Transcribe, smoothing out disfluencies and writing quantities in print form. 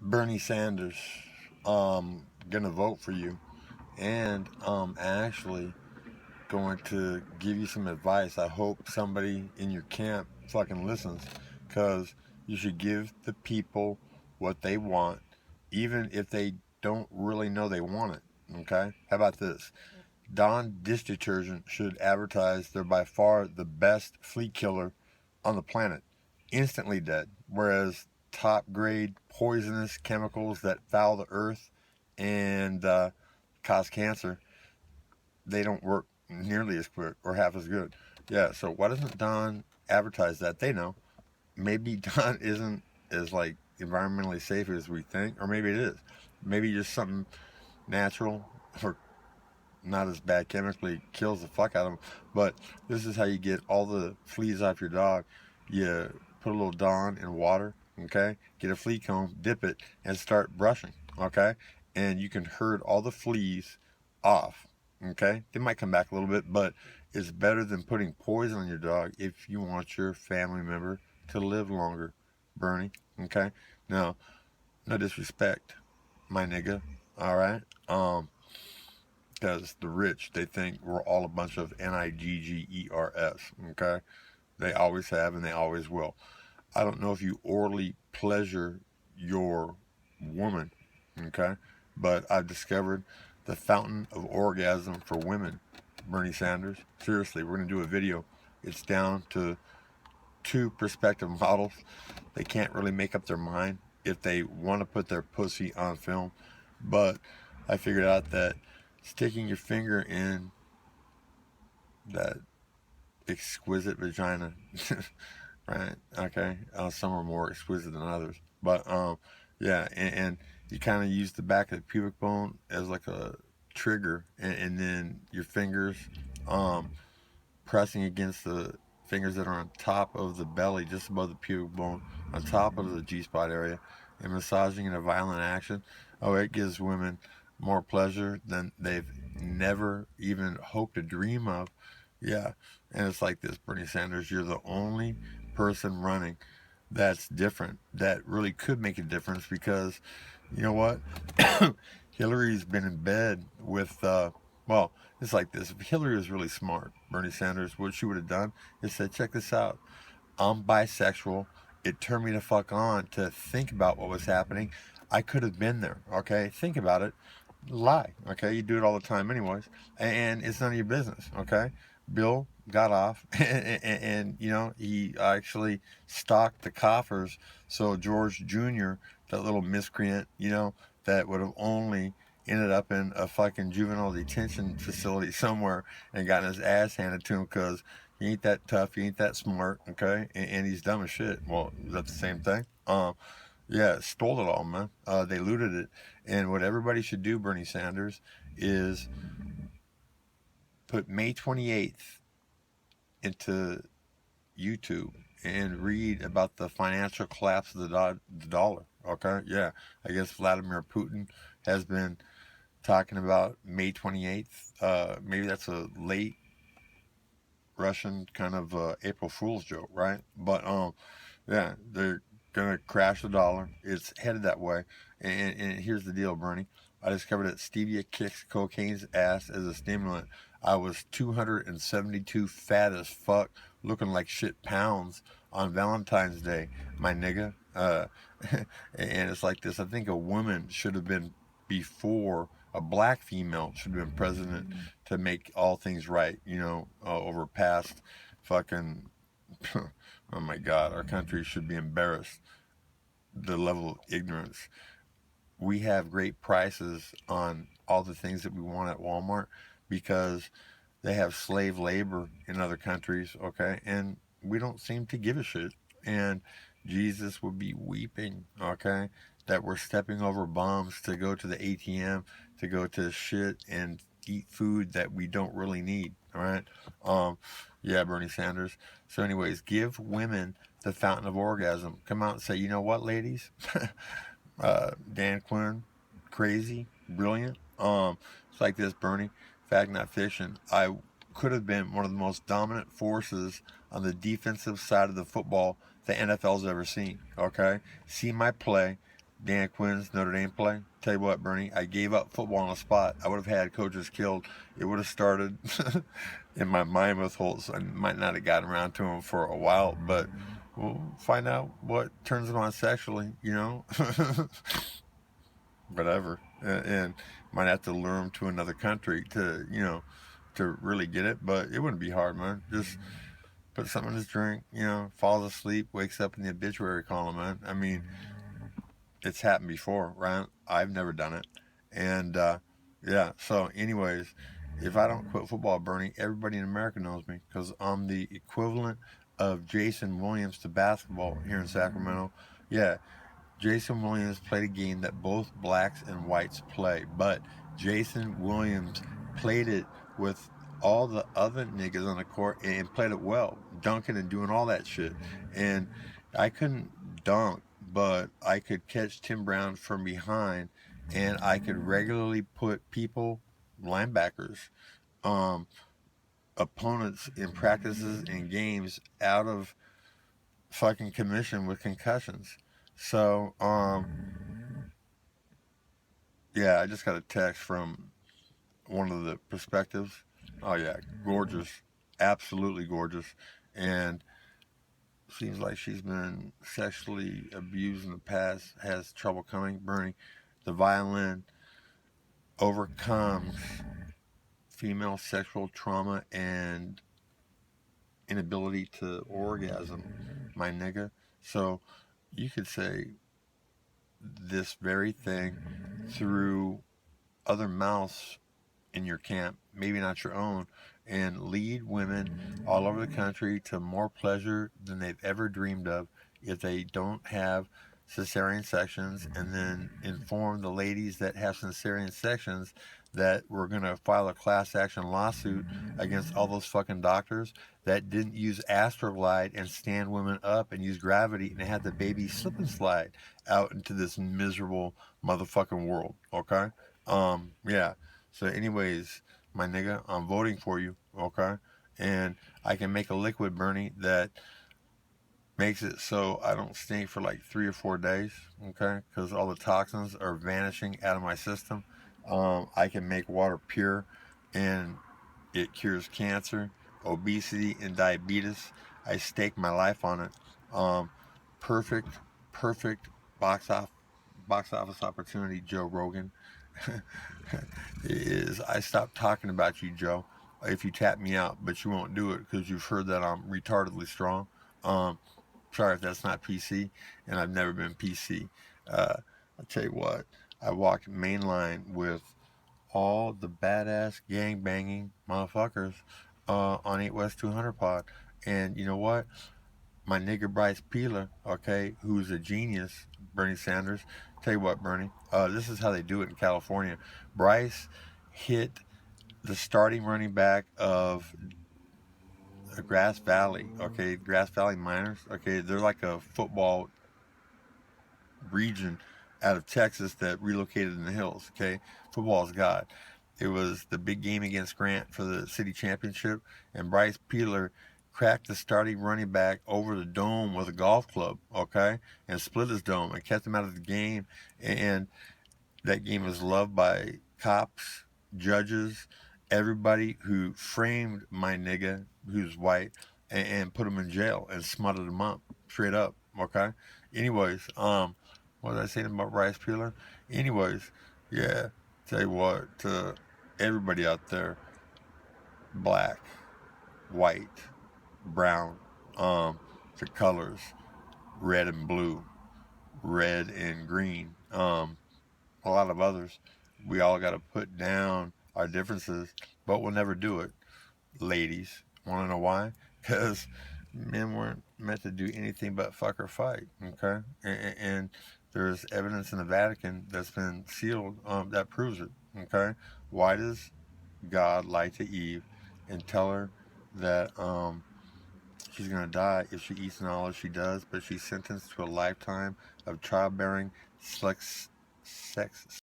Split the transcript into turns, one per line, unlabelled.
Bernie Sanders, gonna vote for you, and actually going to give you some advice. I hope somebody in your camp fucking listens, because you should give the people what they want, even if they don't really know they want it. Okay? How about this? Dawn dish detergent should advertise they're by far the best flea killer on the planet. Instantly dead. Whereas top grade poisonous chemicals that foul the earth and cause cancer, they don't work nearly as quick or half as good. Yeah, so why doesn't Dawn advertise that? They know. Maybe Dawn isn't as like environmentally safe as we think, or maybe it is. Maybe just something natural or not as bad chemically kills the fuck out of them. But this is how you get all the fleas off your dog. You put a little Dawn in water, okay? Get a flea comb, dip it, and start brushing, okay? And you can herd all the fleas off, okay? They might come back a little bit, but it's better than putting poison on your dog if you want your family member to live longer, Bernie, okay? Now, no disrespect, my nigga, all right? Because the rich, they think we're all a bunch of niggers, okay? They always have and they always will. I don't know if you orally pleasure your woman, okay? But I've discovered the fountain of orgasm for women, Bernie Sanders. Seriously, we're going to do a video. It's down to two prospective models. They can't really make up their mind if they want to put their pussy on film. But I figured out that sticking your finger in that exquisite vagina, right? Okay. Some are more exquisite than others, but yeah, and you kind of use the back of the pubic bone as like a trigger, and then your fingers um, pressing against the fingers that are on top of the belly, just above the pubic bone, on top of the G spot area, and massaging in a violent action. Oh, it gives women more pleasure than they've never even hoped to dream of. Yeah, and it's like this, Bernie Sanders, you're the only person running that's different, that really could make a difference, because you know what? Hillary's been in bed with, well, it's like this. If Hillary was really smart, Bernie Sanders, what she would have done is said, check this out. I'm bisexual. It turned me the fuck on to think about what was happening. I could have been there, okay? Think about it. Lie, okay? You do it all the time, anyways. And it's none of your business, okay? Bill got off, and you know, he actually stocked the coffers so George Jr., that little miscreant, you know, that would have only ended up in a fucking juvenile detention facility somewhere and gotten his ass handed to him because he ain't that tough, he ain't that smart, okay? And he's dumb as shit. Well, is that the same thing? Yeah, stole it all, man. They looted it. And what everybody should do, Bernie Sanders, is put May 28th into YouTube and read about the financial collapse of the dollar. Okay, yeah, I guess Vladimir Putin has been talking about May 28th. Maybe that's a late Russian kind of April Fool's joke, right? But yeah, they're gonna crash the dollar. It's headed that way. And here's the deal, Bernie. I discovered that stevia kicks cocaine's ass as a stimulant. I was 272 fat as fuck, looking like shit pounds on Valentine's Day, my nigga. And it's like this. I think a woman should have been before a black female should have been president to make all things right, you know, over past fucking. Oh my God, our country should be embarrassed. The level of ignorance. We have great prices on all the things that we want at Walmart because they have slave labor in other countries, okay? And we don't seem to give a shit. And Jesus would be weeping, okay? That we're stepping over bums to go to the ATM, to go to shit and eat food that we don't really need, all right? Um, yeah, Bernie Sanders. So, anyways, give women the fountain of orgasm. Come out and say, you know what, ladies? Dan Quinn, crazy, brilliant. It's like this, Bernie. Fact, not fiction. I could have been one of the most dominant forces on the defensive side of the football the NFL's ever seen. Okay, see my play. Dan Quinn's Notre Dame play. Tell you what, Bernie, I gave up football on the spot. I would have had coaches killed. It would have started in my mind with Holtz. I might not have gotten around to him for a while, but we'll find out what turns him on sexually, you know? Whatever. And might have to lure him to another country to, you know, to really get it, but it wouldn't be hard, man. Just put something in his drink, you know, falls asleep, wakes up in the obituary column, man. I mean, it's happened before, right? I've never done it. And yeah, so, anyways, if I don't quit football, Bernie, everybody in America knows me because I'm the equivalent of Jason Williams to basketball here in Sacramento. Yeah, Jason Williams played a game that both blacks and whites play, but Jason Williams played it with all the other niggas on the court and played it well, dunking and doing all that shit. And I couldn't dunk, but I could catch Tim Brown from behind, and I could regularly put people, linebackers, um, opponents in practices and games out of fucking commission with concussions. So, yeah, I just got a text from one of the perspectives. Oh yeah, gorgeous, absolutely gorgeous, and seems like she's been sexually abused in the past. Has trouble coming. Bernie, the violin overcomes female sexual trauma and inability to orgasm, my nigga. So you could say this very thing through other mouths in your camp, maybe not your own, and lead women all over the country to more pleasure than they've ever dreamed of if they don't have cesarean sections, and then inform the ladies that have cesarean sections that we're going to file a class action lawsuit against all those fucking doctors that didn't use Astroglide and stand women up and use gravity and had the baby slip and slide out into this miserable motherfucking world, okay? Yeah. So, anyways, my nigga, I'm voting for you, okay? And I can make a liquid, Bernie, that makes it so I don't stink for like 3 or 4 days, okay? Because all the toxins are vanishing out of my system. I can make water pure, and it cures cancer, obesity, and diabetes. I stake my life on it. Um, perfect, perfect box off, box office opportunity, Joe Rogan. Is I stopped talking about you, Joe, if you tap me out, but you won't do it because you've heard that I'm retardedly strong. Um, Sorry if that's not PC, and I've never been PC. I'll tell you what, I walked mainline with all the badass gang banging motherfuckers on 8 West 200 pod. And you know what? My nigger Bryce Peeler, okay, who's a genius, Bernie Sanders. Tell you what, Bernie, this is how they do it in California. Bryce hit the starting running back of Grass Valley, okay, Grass Valley Miners, okay, they're like a football region out of Texas that relocated in the hills, okay. Football's God. It was the big game against Grant for the city championship, and Bryce Peeler cracked the starting running back over the dome with a golf club, okay, and split his dome and kept him out of the game. And that game was loved by cops, judges, everybody who framed my nigga, who's white, and put him in jail and smothered him up, straight up. Okay. Anyways, what was I saying about Rice Peeler? Anyways, yeah. Tell you what, to everybody out there, black, white, brown, the colors, red and blue, red and green, a lot of others. We all got to put down our differences, but we'll never do it. Ladies, want to know why? Because men weren't meant to do anything but fuck or fight, okay? And there's evidence in the Vatican that's been sealed that proves it, okay? Why does God lie to Eve and tell her that she's going to die if she eats and all she does, but she's sentenced to a lifetime of childbearing, sex